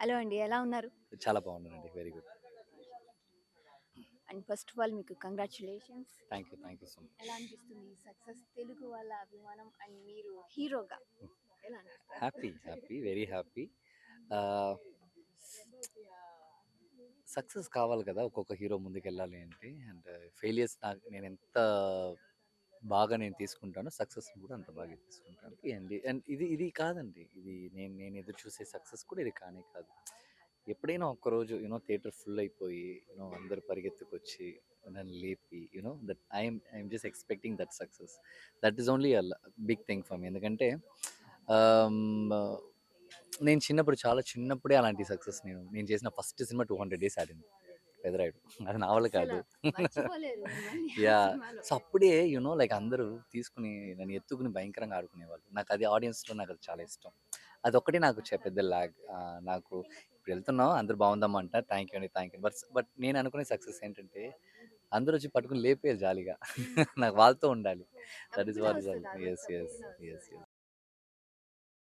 Hello అండి. ఎలా ఉన్నారు? చాలా బాగున్నానండి. Very good. And first of all మీకు congratulations. Thank you so much. ఎలా అనిపిస్తుంది ఈ సక్సెస్? తెలుగు వాళ్ళ అభిమానం అండ్ మీరు హీరోగా ఎలా హ్యాపీ అనిపిస్తుంది? Happy very happy. సక్సెస్ కావాలి కదా ఒక్కొక్క హీరో ముందుకెళ్ళాలి అంటే. అండ్ ఫెయిలియర్స్ నేను ఎంత బాగా నేను తీసుకుంటానో సక్సెస్ కూడా అంత బాగా తీసుకుంటాను. అండ్ ఇది కాదండి, ఇది నేను ఎదురు చూసే సక్సెస్ కూడా ఇది కానే కాదు. ఎప్పుడైనా ఒక్కరోజు థియేటర్ ఫుల్ అయిపోయి అందరు పరిగెత్తుకొచ్చి నన్ను లేపి that I'm just expecting that success. That is only big thing for me. ఎందుకంటే ఆమ్, నేను చాలా చిన్నప్పుడే అలాంటి సక్సెస్ నేను చేసిన ఫస్ట్ సినిమా 200 డేస్ ఆడింది, పెదరాయుడు. అది నా వల్ల అసలు కాదు. మర్చిపోలేరు మిమ్మల్ని ఆ యా. సినిమాలో. సో అప్పుడే లైక్ అందరూ తీసుకుని నన్ను ఎత్తుకుని భయంకరంగా ఆడుకునేవాళ్ళు. నాకు అది ఆడియన్స్లో నాకు అది చాలా ఇష్టం. అదొక్కటే నాకు పెద్ద లాగ్. నాకు ఇప్పుడు వెళ్తున్నాం అందరూ బాగుందమ్మా అంట, థ్యాంక్ యూ అండి, థ్యాంక్ యూ. బట్ నేను అనుకునే సక్సెస్ ఏంటంటే అందరూ వచ్చి పట్టుకుని లేపేయాలి జాలీగా. నాకు వాళ్ళతో ఉండాలి. దట్ అప్పుడు ఈస్ కూడా వాట్. వస్తది ఆ ఎస్ దుఃఖం ఎస్ కూడా ఎస్ వస్తది. ఎస్.